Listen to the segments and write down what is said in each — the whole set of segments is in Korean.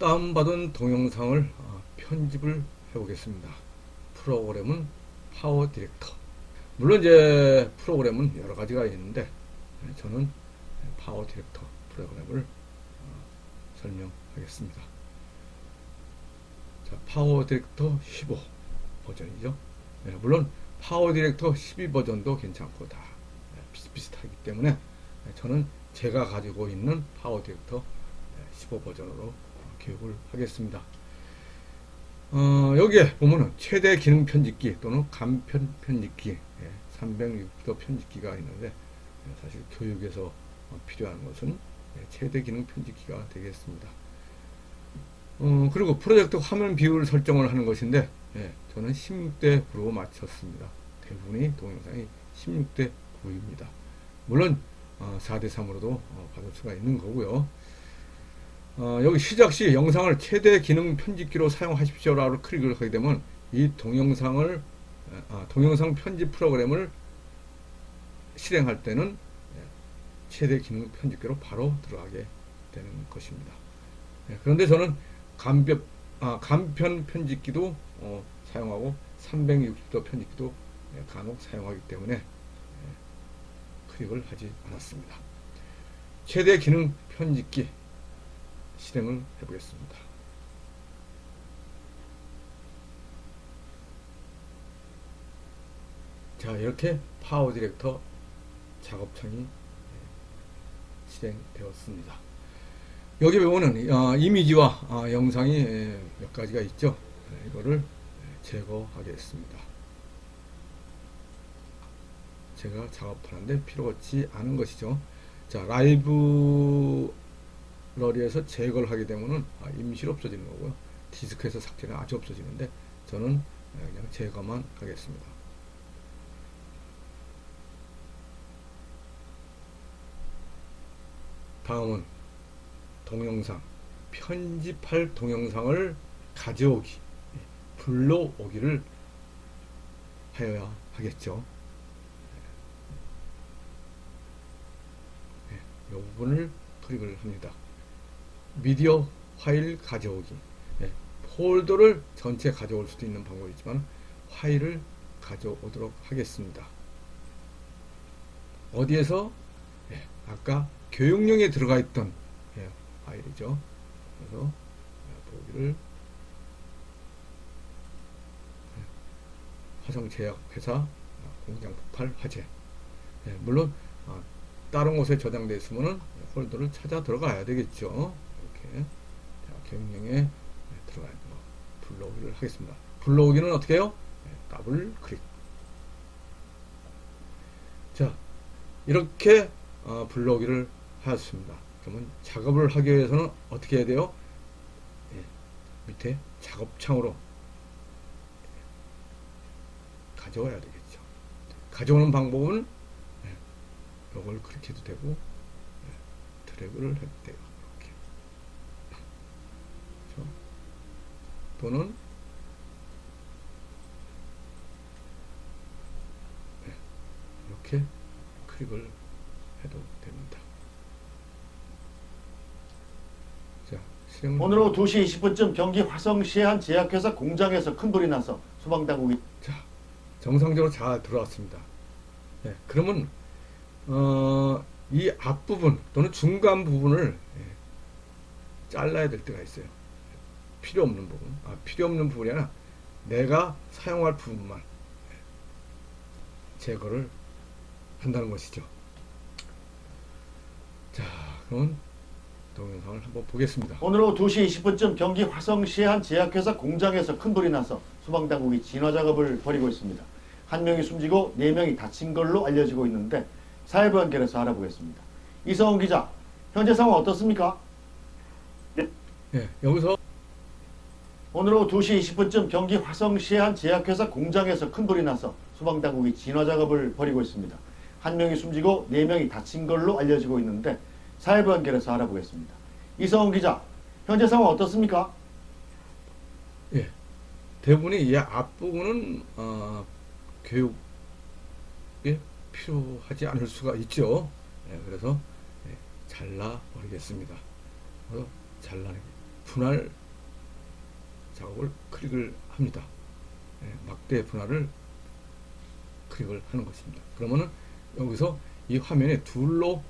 다운받은 동영상을 편집을 해보겠습니다. 프로그램은 파워 디렉터. 물론 이제 프로그램은 여러 가지가 있는데 저는 파워 디렉터 프로그램을 설명하겠습니다. 자, 파워 디렉터 15 버전이죠. 물론 파워 디렉터 12 버전도 괜찮고 다 비슷비슷하기 때문에 저는 제가 가지고 있는 파워 디렉터 15 버전으로 교육을 하겠습니다. 여기에 보면은 최대 기능 편집기 또는 간편 편집기 360도 편집기가 있는데 사실 교육에서 필요한 것은 최대 기능 편집기가 되겠습니다. 그리고 프로젝트 화면 비율 설정을 하는 것인데 저는 16대 9로 맞췄습니다. 대부분의 동영상이 16대 9입니다. 물론 4대 3으로도 받을 수가 있는 거고요. 여기 시작 시 영상을 최대 기능 편집기로 사용하십시오라고 클릭을 하게 되면 이 동영상 편집 프로그램을 실행할 때는 최대 기능 편집기로 바로 들어가게 되는 것입니다. 그런데 저는 간편 편집기도 사용하고 360도 편집기도 간혹 사용하기 때문에 클릭을 하지 않았습니다. 최대 기능 편집기 실행을 해보겠습니다. 자, 이렇게 파워 디렉터 작업창이 실행되었습니다. 여기 보면은 이미지와 영상이 몇 가지가 있죠. 이거를 제거하겠습니다. 제가 작업하는데 필요 없지 않은 것이죠. 자, 라이브러리에서 제거를 하게 되면은 임시로 없어지는 거고요. 디스크에서 삭제는 아주 없어지는데 저는 그냥 제거만 하겠습니다. 다음은 동영상, 편집할 동영상을 가져오기, 불러오기를 하여야 하겠죠. 이 부분을 클릭을 합니다. 미디어 파일 가져오기. 폴더를 전체 가져올 수도 있는 방법이 있지만 파일을 가져오도록 하겠습니다. 어디에서? 아까 교육용에 들어가 있던 파일이죠. 그래서 보기를 화성제약회사 공장 폭발 화재. 물론 다른 곳에 저장되어 있으면 폴더를 찾아 들어가야 되겠죠. 이렇게 교육용에 들어가 있는 거 불러오기를 하겠습니다. 불러오기는 어떻게 해요? 더블 클릭. 자, 이렇게 불러오기를 하였습니다. 그러면 작업을 하기 위해서는 어떻게 해야 돼요? 밑에 작업창으로 가져와야 되겠죠. 가져오는 방법은 이걸 클릭해도 되고 드래그를 해도 돼요. 이렇게. 그렇죠? 또는 이렇게 클릭을 해도 됩니다. 자, 오늘 오후 2시 20분쯤 경기 화성시의 한 제약회사 공장에서 큰 불이 나서 소방당국이 정상적으로 잘 들어왔습니다. 그러면 이 앞부분 또는 중간 부분을 잘라야 될 때가 있어요. 필요 없는 부분. 필요 없는 부분이 아니라 내가 사용할 부분만 제거를 한다는 것이죠. 자, 그럼 동영상을 한번 보겠습니다. 오늘 오후 2시 20분쯤 경기 화성시의 한 제약회사 공장에서 큰 불이 나서 소방당국이 진화 작업을 벌이고 있습니다. 한 명이 숨지고 4명이 다친 걸로 알려지고 있는데 사회부 연결해서 알아보겠습니다. 이성훈 기자, 현재 상황 어떻습니까? 여기서 오늘 오후 2시 20분쯤 경기 화성시의 한 제약회사 공장에서 큰 불이 나서 소방당국이 진화 작업을 벌이고 있습니다. 한 명이 숨지고 4명이 다친 걸로 알려지고 있는데 사회부 연결해서 알아보겠습니다. 이성훈 기자, 현재 상황 어떻습니까? 대부분이 이 앞부분은 교육에 필요하지 않을 수가 있죠. 그래서 잘라 버리겠습니다. 잘라내기 분할 작업을 클릭을 합니다. 막대 분할을 클릭을 하는 것입니다. 그러면은 여기서 이 화면에 둘로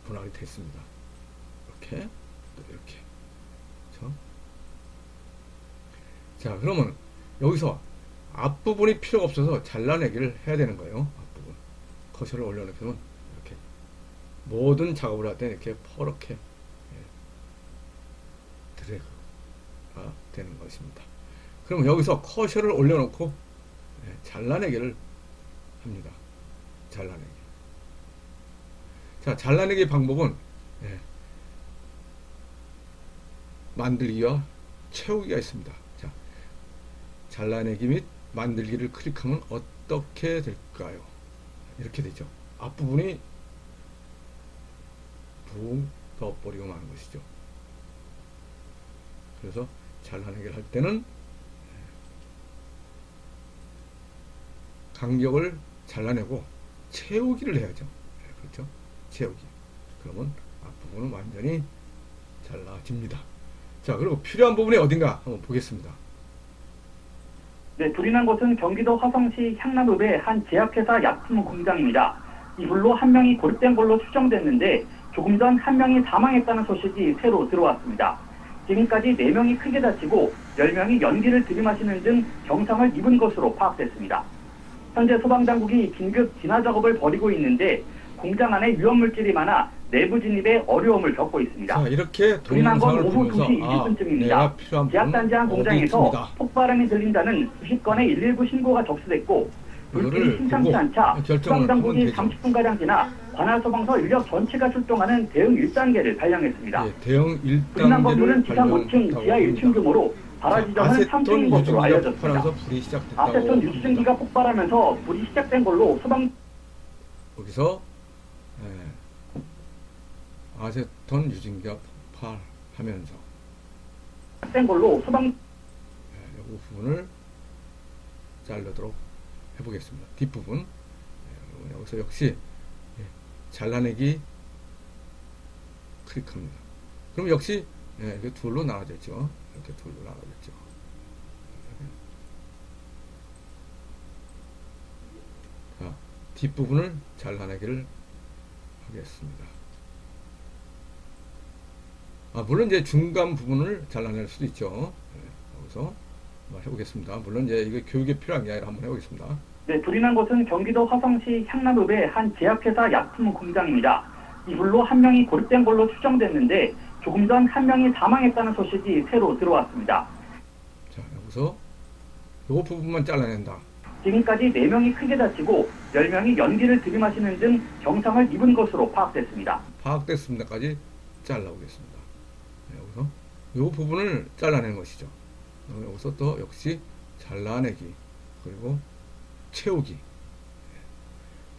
분할이 됐습니다. 이렇게 또 이렇게. 그렇죠? 자, 그러면 여기서 앞부분이 필요가 없어서 잘라내기를 해야 되는 거예요. 앞부분 커서를 올려놓으면 이렇게 모든 작업을 할 때 이렇게 퍼렇게 드래그가 되는 것입니다. 그럼 여기서 커서를 올려놓고 잘라내기를 합니다. 잘라내기. 자, 잘라내기 방법은 만들기와 채우기가 있습니다. 자, 잘라내기 및 만들기를 클릭하면 어떻게 될까요? 이렇게 되죠. 앞부분이 붕 떠버리고 마는 것이죠. 그래서 잘라내기를 할 때는 간격을 잘라내고 채우기를 해야죠. 그렇죠? 채우기. 그러면 앞부분은 완전히 잘라집니다. 자, 그리고 필요한 부분이 어딘가 한번 보겠습니다. 네, 불이 난 곳은 경기도 화성시 향남읍의 한 제약회사 약품 공장입니다. 이 불로 한 명이 고립된 걸로 추정됐는데 조금 전 한 명이 사망했다는 소식이 새로 들어왔습니다. 지금까지 4명이 크게 다치고 10명이 연기를 들이마시는 등 경상을 입은 것으로 파악됐습니다. 현재 소방당국이 긴급 진화 작업을 벌이고 있는데 공장 안에 위험물질이 많아 내부 진입에 어려움을 겪고 있습니다. 자, 이렇게 불이 난 건 동영상을 오후 보면서 2시 20분쯤입니다. 제약단지 한 공장에서 폭발음이 들린다는 90건의 119 신고가 접수됐고 불길이 심상치 않자 소방당국이 30분가량 지나 관할소방서 인력 전체가 출동하는 대응 1단계를 발령했습니다. 대응 불이 난 1단계를 건물은 지상 5층, 지하 1층 규모로 발화 지점은 3층인 것으로 알려졌습니다. 불이 시작됐다고 아세톤 유수증기가 폭발하면서 불이 시작된 걸로 소방 여기서 아세톤 유증기가 폭발하면서 된 걸로 소방 이 부분을 자르도록 해보겠습니다. 뒷부분 여기서 역시 잘라내기 클릭합니다. 그럼 역시 이렇게 둘로 나눠졌죠. 이렇게 둘로 나눠졌죠. 자, 뒷부분을 잘라내기를 하겠습니다. 물론 이제 중간 부분을 잘라낼 수도 있죠. 여기서 한번 해보겠습니다. 물론 이제 이거 교육에 필요한 게 아니라 한번 해보겠습니다. 네, 불이 난 곳은 경기도 화성시 향남읍의 한 제약회사 약품 공장입니다. 이 불로 한 명이 고립된 걸로 추정됐는데 조금 전 한 명이 사망했다는 소식이 새로 들어왔습니다. 자, 여기서 요 부분만 잘라낸다. 지금까지 4명이 크게 다치고 10명이 연기를 들이마시는 등 경상을 입은 것으로 파악됐습니다. 파악됐습니다까지 잘라오겠습니다. 여기서 요 부분을 잘라내는 것이죠. 여기서 또 역시 잘라내기 그리고 채우기.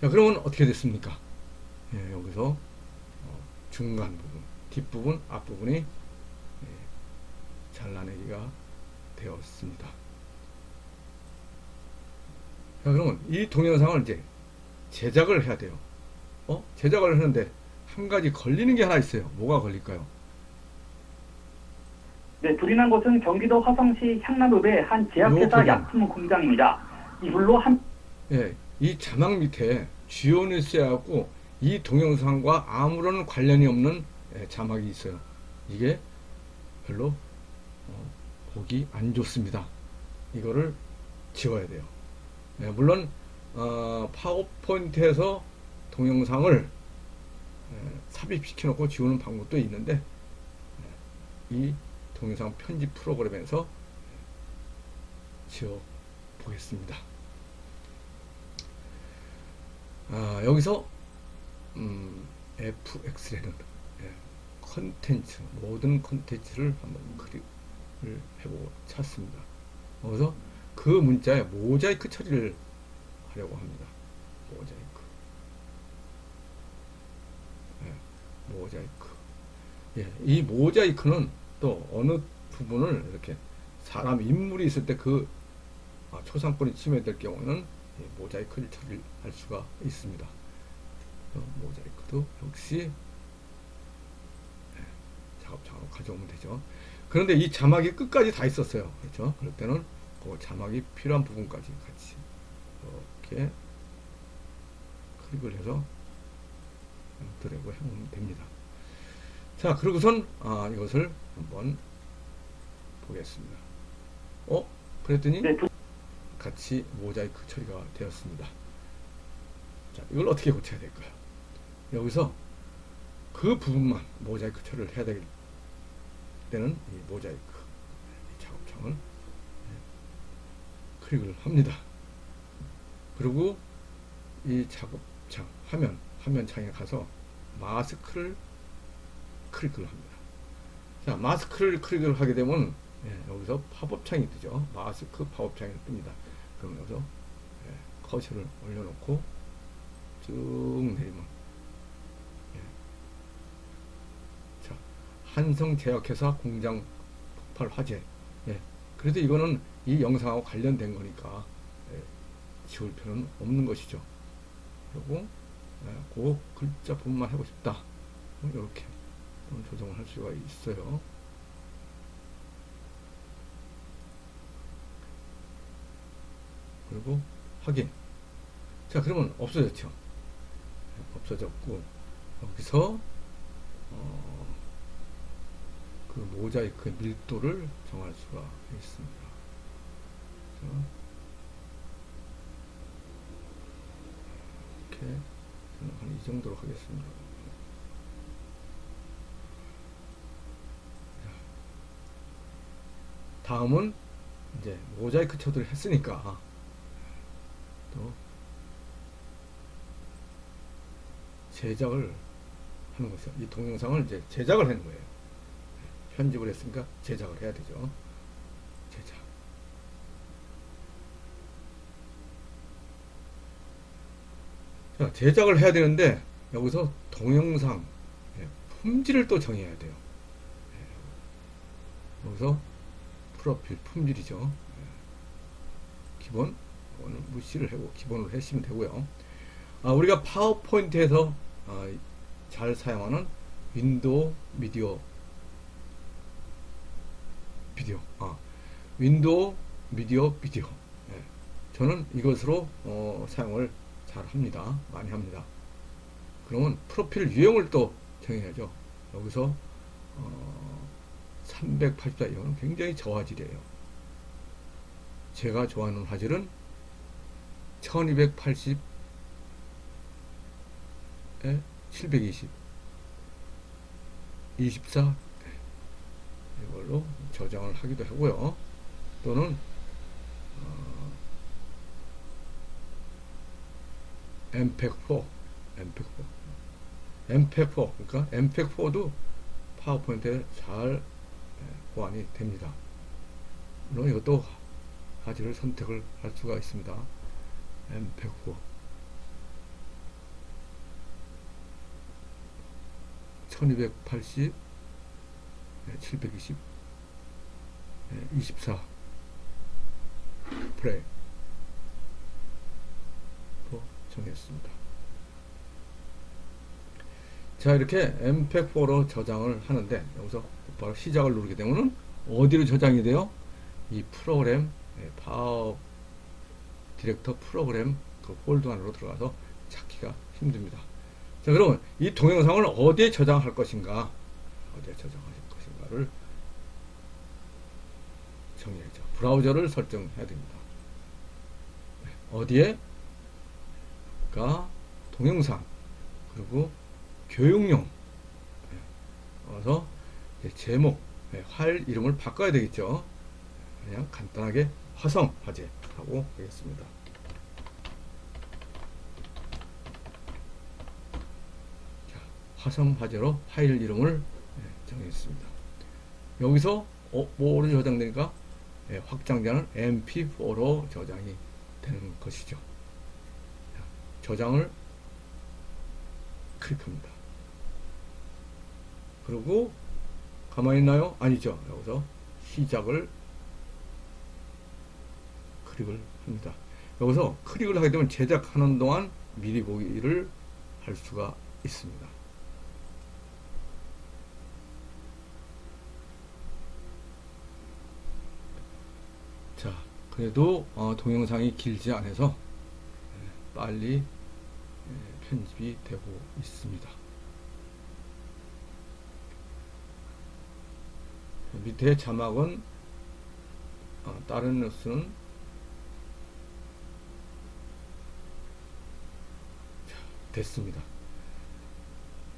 자, 그러면 어떻게 됐습니까? 여기서 중간 부분, 뒷부분, 앞부분이 잘라내기가 되었습니다. 자, 그러면 이 동영상을 이제 제작을 해야 돼요. 제작을 하는데 한 가지 걸리는 게 하나 있어요. 뭐가 걸릴까요? 네, 불이 난 곳은 경기도 화성시 향남읍의 한 제약회사 약품 공장입니다. 이 불로 이 자막 밑에 주요 뉴스하고 이 동영상과 아무런 관련이 없는 자막이 있어요. 이게 별로 보기 안 좋습니다. 이거를 지워야 돼요. 물론 파워포인트에서 동영상을 삽입시켜 놓고 지우는 방법도 있는데 이 동영상 편집 프로그램에서 지워 보겠습니다. 여기서 FX라는 컨텐츠, 모든 컨텐츠를 한번 클릭을 해보고 찾습니다. 그래서 그 문자에 모자이크 처리를 하려고 합니다. 모자이크. 이 모자이크는 또 어느 부분을 이렇게 사람 인물이 있을 때 그 초상권이 침해될 경우는 모자이크를 처리할 수가 있습니다. 모자이크도 역시 작업장으로 가져오면 되죠. 그런데 이 자막이 끝까지 다 있었어요. 그렇죠? 그럴 때는 그 자막이 필요한 부분까지 같이 이렇게 클릭을 해서 드래그 해보면 됩니다. 자, 그리고선 이것을 한번 보겠습니다. 그랬더니 네, 같이 모자이크 처리가 되었습니다. 자, 이걸 어떻게 고쳐야 될까요? 여기서 그 부분만 모자이크 처리를 해야 되기 때는 이 모자이크 이 작업창을 클릭을 합니다. 그리고 이 작업창 화면 창에 가서 마스크를 클릭을 합니다. 자, 마스크를 클릭을 하게 되면 여기서 팝업 창이 뜨죠. 마스크 팝업 창이 뜹니다. 그럼 여기서 커서를 올려놓고 쭉 내리면 자, 한성제약회사 공장 폭발 화재. 그래도 이거는 이 영상하고 관련된 거니까 지울 필요는 없는 것이죠. 그리고 그 글자 부분만 하고 싶다. 이렇게 조정을 할 수가 있어요. 그리고 확인. 자, 그러면 없어졌죠. 없어졌고 여기서 그 모자이크 밀도를 정할 수가 있습니다. 이렇게 저는 한 이 정도로 하겠습니다. 다음은 이제 모자이크 처리를 했으니까 또 제작을 하는 것이죠. 이 동영상을 이제 제작을 하는 거예요. 편집을 했으니까 제작을 해야 되죠. 제작. 자, 제작을 해야 되는데 여기서 동영상 품질을 또 정해야 돼요. 여기서 프로필 품질이죠. 기본 이거는 무시를 하고 기본으로 하시면 되고요. 우리가 파워포인트에서 잘 사용하는 윈도우 비디오 저는 이것으로 사용을 잘 합니다. 많이 합니다. 그러면 프로필 유형을 또 정해야죠. 여기서 384 이거는 굉장히 저화질이에요. 제가 좋아하는 화질은 1280에 720 24 이걸로 저장을 하기도 하고요. 또는 mpeg4 그러니까 mpeg4도 파워포인트에 잘 보완이 됩니다. 물론 이것도 화질을 선택을 할 수가 있습니다. mpeg4 1280 720 24 프레임 정했습니다. 자, 이렇게 mpeg4로 저장을 하는데 여기서 바로 시작을 누르게 되면 어디로 저장이 돼요? 이 프로그램 파워 디렉터 프로그램 그 폴더 안으로 들어가서 찾기가 힘듭니다. 자, 그러면 이 동영상을 어디에 저장할 것인가를 정해야죠. 브라우저를 설정해야 됩니다. 어디에? 동영상 그리고 교육용 그래서 제목 파일 이름을 바꿔야 되겠죠. 그냥 간단하게 화성 화재라고 하겠습니다. 자, 화성 화재로 파일 이름을 정했습니다. 여기서 뭐로 저장되니까 확장자는 mp4로 저장이 되는 것이죠. 저장을 클릭합니다. 그리고 가만히 있나요? 아니죠. 여기서 시작을 클릭을 합니다. 여기서 클릭을 하게 되면 제작하는 동안 미리 보기를 할 수가 있습니다. 그래도 동영상이 길지 않아서 빨리 편집이 되고 있습니다. 밑에 자막은 다른 뉴스는 됐습니다.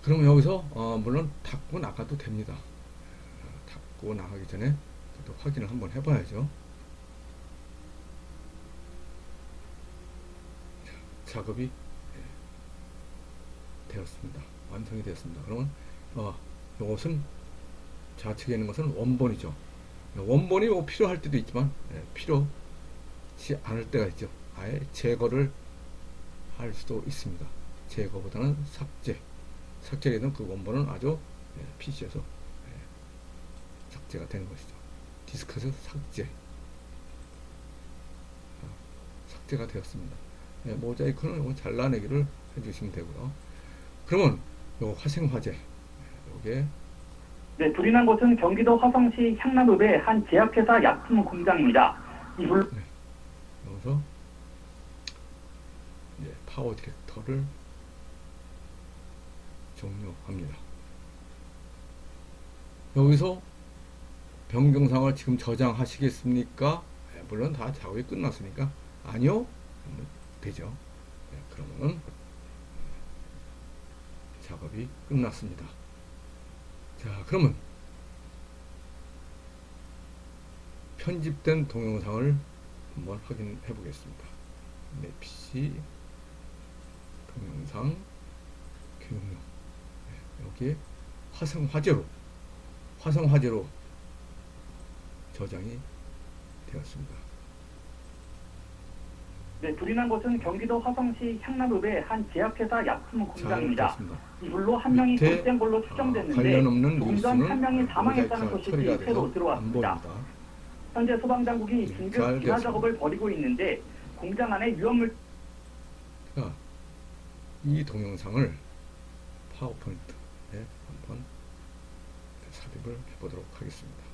그럼 여기서 물론 닫고 나가도 됩니다. 닫고 나가기 전에 또 확인을 한번 해봐야죠. 작업이 되었습니다. 완성이 되었습니다. 그러면 이것은 좌측에 있는 것은 원본이죠. 원본이 뭐 필요할 때도 있지만 필요치 않을 때가 있죠. 아예 제거를 할 수도 있습니다. 제거보다는 삭제에 있는 그 원본은 아주 PC에서 삭제가 되는 것이죠. 디스크에서 삭제가 되었습니다. 모자이크는 잘라내기를 해주시면 되고요. 그러면 요 화생화재 요게 네, 불이 난 곳은 경기도 화성시 향남읍의 한 제약회사 약품 공장입니다. 이 불 여기서 파워 디렉터를 종료합니다. 여기서 변경사항을 지금 저장하시겠습니까? 물론 다 작업이 끝났으니까 아니요 하면 되죠. 그러면은 작업이 끝났습니다. 자, 그러면 편집된 동영상을 한번 확인해 보겠습니다. 내 PC 동영상 교육용 여기에 화성화재로 저장이 되었습니다. 네, 불이 난 곳은 경기도 화성시 향남읍의 한 제약회사 약품 공장입니다. 됐습니다. 이 불로 한 명이 밑에, 고립된 걸로 추정됐는데 관련 없는 조금 전 뉴스는 한 명이 사망했다는 모자이크가 소식이 처리가 돼서 새로 안 들어왔습니다. 보입니다. 현재 소방당국이 잘 긴급 진화 됐습니다. 작업을 벌이고 있는데 공장 안에 위험물 자, 이 동영상을 파워포인트에 한번 삽입을 해보도록 하겠습니다.